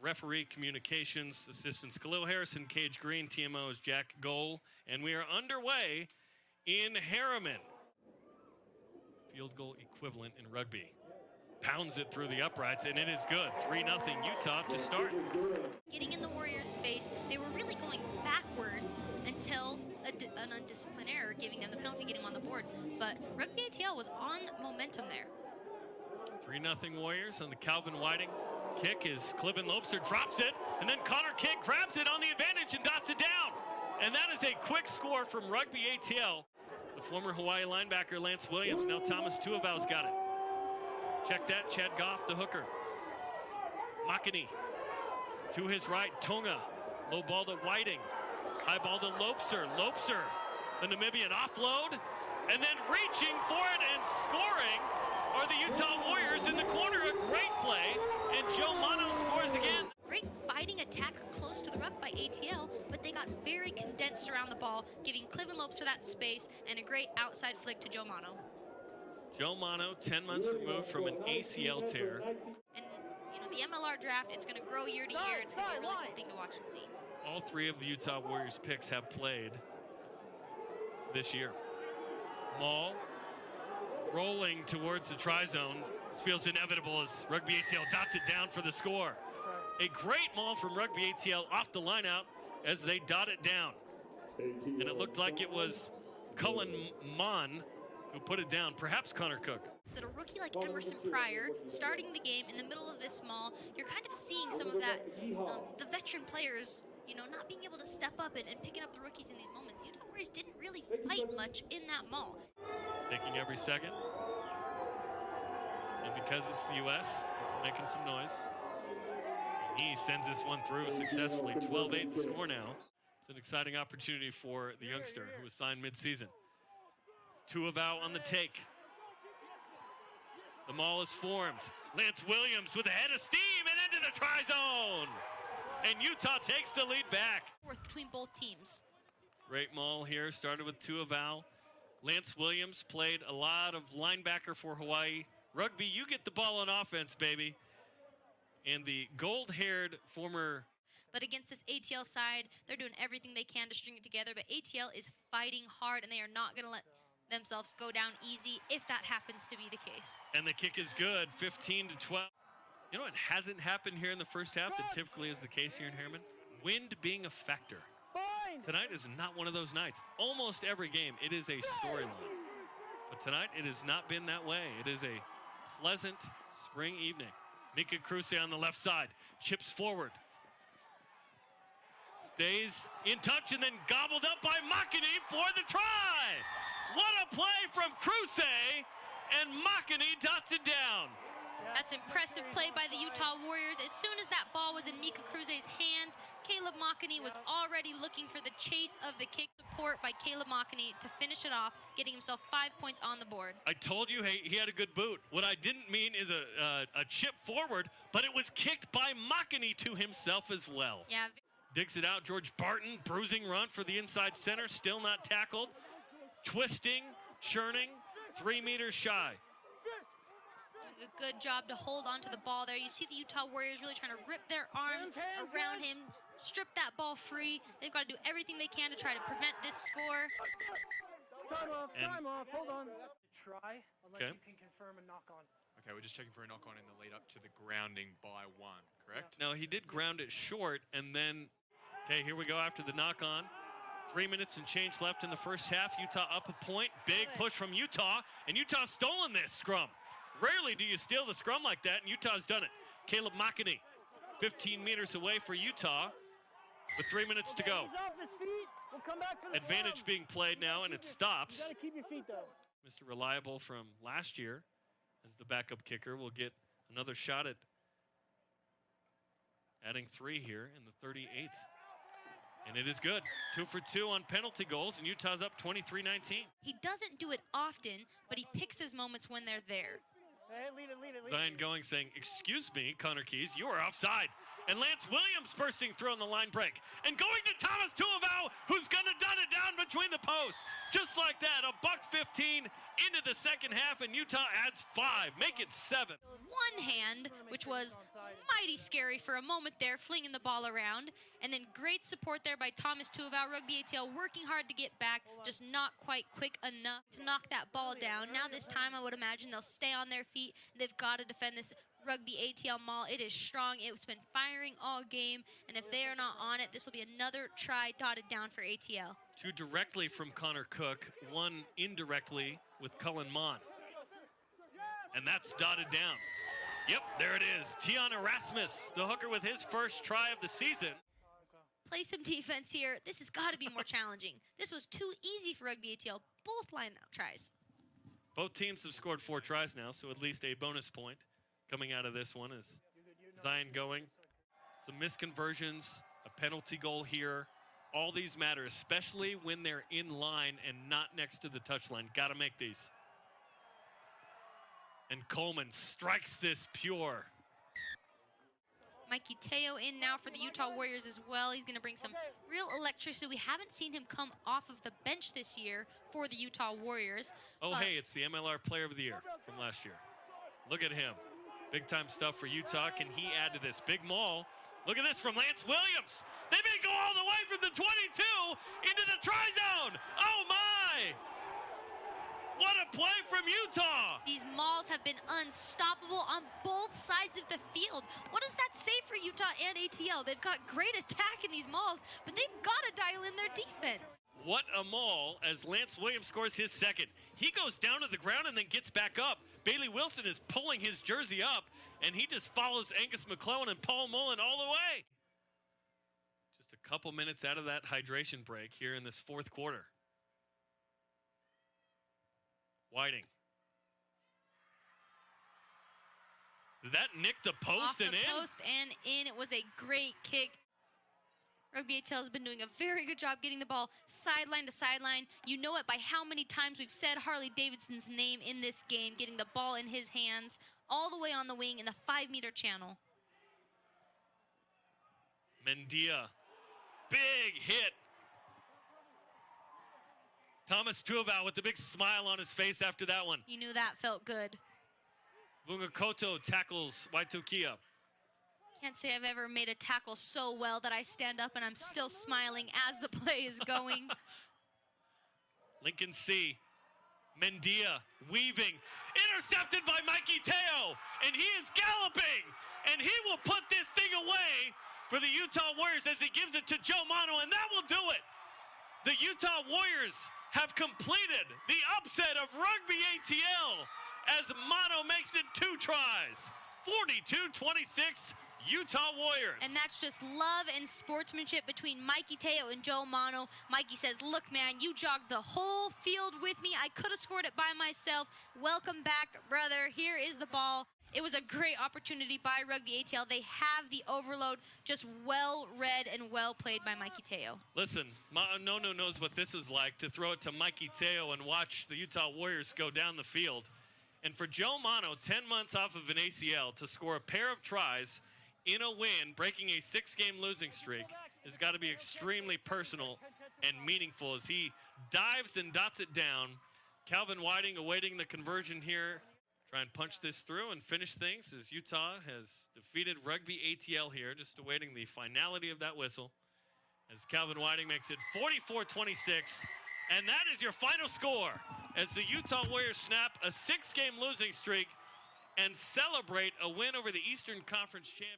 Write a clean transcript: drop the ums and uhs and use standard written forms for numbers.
Referee communications assistants Khalil Harrison, Cage Green, TMO is Jack Goal, and we are underway in Harriman. Field goal equivalent in rugby. Pounds it through the uprights, and it is good. 3-0 Utah to start. Getting in the Warriors' face, they were really going backwards until an undisciplined error, giving them the penalty, getting them on the board. But Rugby ATL was on momentum there. 3-0 Warriors on the Calvin Whiting. Kick is Cliven Lobster drops it, and then Connor Kidd grabs it on the advantage and dots it down. And that is a quick score from Rugby ATL. The former Hawaii linebacker Lance Williams, now Thomas Tuivau's got it. Check that, Chad Goff, the hooker. Makini to his right, Tonga. Low ball to Whiting. High ball to Lobster. Lobster, the Namibian offload, and then reaching for it and scoring are the Utah Warriors in the corner. A great play, and Joe Mano scores again. Great fighting attack close to the ruck by ATL, but they got very condensed around the ball, giving Cliven Lobster that space and a great outside flick to Joe Mano. Joe Mano, 10 months removed from an ACL tear. And, you know, the MLR draft, it's going to grow year to year. It's going to be a really cool thing to watch and see. All three of the Utah Warriors picks have played this year. Maul rolling towards the try zone. This feels inevitable as Rugby ATL dots it down for the score. A great maul from Rugby ATL off the lineout as they dot it down. And it looked like it was Cullen Mon who put it down, perhaps Connor Cook. That a rookie like Emerson Pryor starting the game in the middle of this maul, you're kind of seeing some of that, the veteran players, you know, not being able to step up and picking up the rookies in these moments. Utah Warriors didn't really fight much in that maul. Taking every second. And because it's the U.S., making some noise. And he sends this one through successfully. 12-8 score now. It's an exciting opportunity for the youngster who was signed mid-season. Tuivau on the take. The maul is formed. Lance Williams with a head of steam and into the try zone. And Utah takes the lead back. Between both teams. Great maul here. Started with Tuivau. Lance Williams played a lot of linebacker for Hawaii. Rugby, you get the ball on offense, baby. And the gold-haired former... But against this ATL side, they're doing everything they can to string it together. But ATL is fighting hard, and they are not going to let themselves go down easy if that happens to be the case. And the kick is good, 15-12. You know what hasn't happened here in the first half that typically is the case here in Harriman? Wind being a factor. Tonight is not one of those nights. Almost every game, it is a storyline. But tonight, it has not been that way. It is a pleasant spring evening. Mika Kruse on the left side, chips forward. Stays in touch and then gobbled up by Makini for the try. What a play from Kruse, and Makini dots it down. That's impressive play by the Utah Warriors. As soon as that ball was in Mika Kruse's hands, Caleb Makini was already looking for the chase of the kick. Support by Caleb Makini to finish it off, getting himself 5 points on the board. I told you, hey, he had a good boot. What I didn't mean is a chip forward, but it was kicked by Makini to himself as well. Yeah. Digs it out, George Barton, bruising run for the inside center, still not tackled. Twisting, churning, 3 meters shy. A good job to hold on to the ball there. You see the Utah Warriors really trying to rip their arms around him, strip that ball free. They've got to do everything they can to try to prevent this score. Time off, hold on. Try, unless Okay. you can confirm a knock-on. Okay, we're just checking for a knock-on in the lead up to the grounding by 1, correct? Now, he did ground it short, and then, okay, here we go after the knock-on. 3 minutes and change left in the first half. Utah up a point. Big push from Utah, and Utah's stolen this scrum. Rarely do you steal the scrum like that, and Utah's done it. Caleb Makini, 15 meters away for Utah with 3 minutes to go. Advantage being played now, and it stops. You gotta keep your feet though. Mr. Reliable from last year as the backup kicker will get another shot at adding 3 here in the 38th. And it is good. 2 for 2 on penalty goals, and Utah's up 23-19. He doesn't do it often, but he picks his moments when they're there. Hey, lead it. Zion going saying, excuse me, Connor Keys, you are offside. And Lance Williams bursting through on the line break. And going to Thomas Tuivau, who's going to dot it down between the posts. Just like that, a $1.15 into the second half, and Utah adds 5, make it 7. One hand, which was mighty scary for a moment there, flinging the ball around. And then great support there by Thomas Tuval, Rugby ATL, working hard to get back, just not quite quick enough to knock that ball down. Now this time I would imagine they'll stay on their feet. They've got to defend this Rugby ATL maul. It is strong. It's been firing all game, and if they are not on it, this will be another try dotted down for ATL. 2 directly from Connor Cook, 1 indirectly with Cullen Mond. And that's dotted down. Yep, there it is. Tion Erasmus, the hooker, with his first try of the season. Play some defense here. This has got to be more challenging. This was too easy for Rugby ATL. Both line-out tries. Both teams have scored 4 tries now, so at least a bonus point coming out of this one is Zion going. Some misconversions, a penalty goal here. All these matter, especially when they're in line and not next to the touchline. Got to make these. And Coleman strikes this pure. Mikey Teo in now for the Utah Warriors as well. He's going to bring some real electricity. We haven't seen him come off of the bench this year for the Utah Warriors. Oh, hey, it's the MLR Player of the Year from last year. Look at him. Big-time stuff for Utah. Can he add to this? Big maul. Look at this from Lance Williams. They may go all the way from the 22 into the try zone. Oh, my. What a play from Utah. These mauls have been unstoppable on both sides of the field. What does that say for Utah and ATL? They've got great attack in these mauls, but they've got to dial in their defense. What a maul as Lance Williams scores his second. He goes down to the ground and then gets back up. Bailey Wilson is pulling his jersey up, and he just follows Angus McClellan and Paul Mullen all the way. Just a couple minutes out of that hydration break here in this 4th quarter. Whiting. Did that nick the post Off the and in? post and in. It was a great kick. Rugby ATL has been doing a very good job getting the ball sideline to sideline. You know it by how many times we've said Harley Davidson's name in this game, getting the ball in his hands all the way on the wing in the 5-meter channel. Mendia. Big hit. Thomas Tuval with the big smile on his face after that one. You knew that felt good. Vungakoto tackles Waitukia. Can't say I've ever made a tackle so well that I stand up and I'm still smiling as the play is going. Lincoln C. Mendia weaving. Intercepted by Mikey Teo. And he is galloping. And he will put this thing away for the Utah Warriors as he gives it to Joe Mano. And that will do it. The Utah Warriors have completed the upset of Rugby ATL as Mano makes it 2 tries. 42-26. Utah Warriors. And that's just love and sportsmanship between Mikey Teo and Joe Mano. Mikey says, look, man, you jogged the whole field with me. I could have scored it by myself. Welcome back, brother. Here is the ball. It was a great opportunity by Rugby ATL. They have the overload, just well read and well played by Mikey Teo. Listen, Nono knows what this is like, to throw it to Mikey Teo and watch the Utah Warriors go down the field. And for Joe Mano, 10 months off of an ACL, to score a pair of tries in a win, breaking a 6-game losing streak, has got to be extremely personal and meaningful as he dives and dots it down. Calvin Whiting awaiting the conversion here. Try and punch this through and finish things as Utah has defeated Rugby ATL here, just awaiting the finality of that whistle. As Calvin Whiting makes it 44-26. And that is your final score as the Utah Warriors snap a 6-game losing streak and celebrate a win over the Eastern Conference champion.